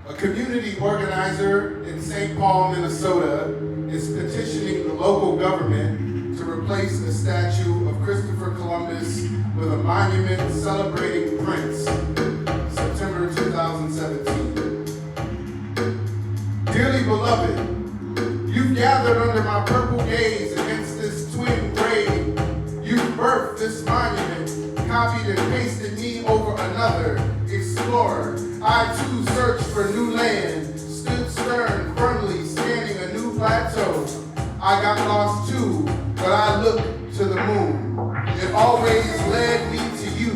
A community organizer in St. Paul, Minnesota is petitioning the local government to replace a statue of Christopher Columbus with a monument celebrating Prince, September 2017. Dearly beloved, you've gathered under my purple gaze against this twin grave. You've birthed this monument, copied and pasted me over another explorer. I too searched for new land, stood stern, firmly scanning a new plateau. I got lost too, but I looked to the moon. It always led me to you.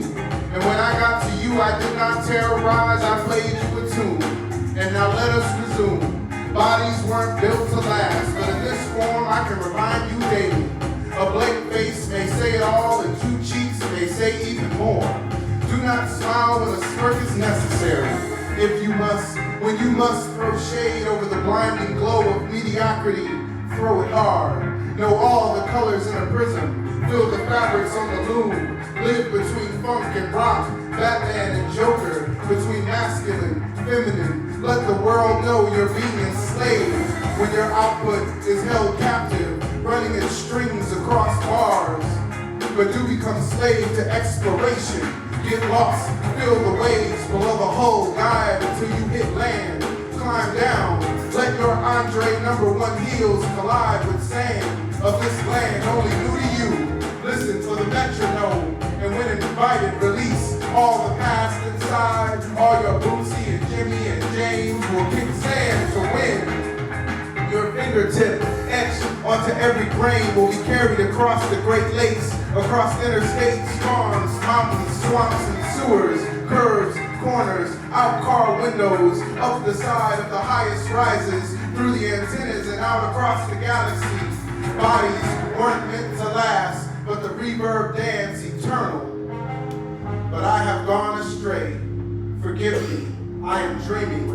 And when I got to you, I did not terrorize, I played you a tune. And now let us resume. Bodies weren't built to last, but in this form I can remind you daily. A blank face may say it all, and two cheeks may say even more. Do not smile when a smirk is necessary. When you must throw shade over the blinding glow of mediocrity, throw it hard. Know all the colors in a prism, fill the fabrics on the loom, live between funk and rock, Batman and Joker, between masculine, feminine. Let the world know you're being enslaved when your output is held captive, running in strings across bars. But do become slave to exploration. Get lost, feel the waves below the hull, dive until you hit land. Climb down, let your Andre #1 heels collide with sand of this land only new to you. Listen for the metronome, and when invited, release all the past inside. All your Bootsy and Jimmy and James will kick sand to win. Your fingertip etched onto every grain will be carried across the Great Lakes, across interstates, farms, mountains, swamps, and sewers, curves, corners, out car windows, up the side of the highest rises, through the antennas and out across the galaxy. Bodies weren't meant to last, but the reverb dance eternal. But I have gone astray. Forgive me, I am dreaming.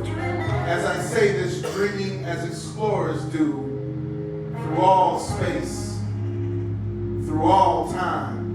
As I say this, dreaming as explorers do, through all space, through all time.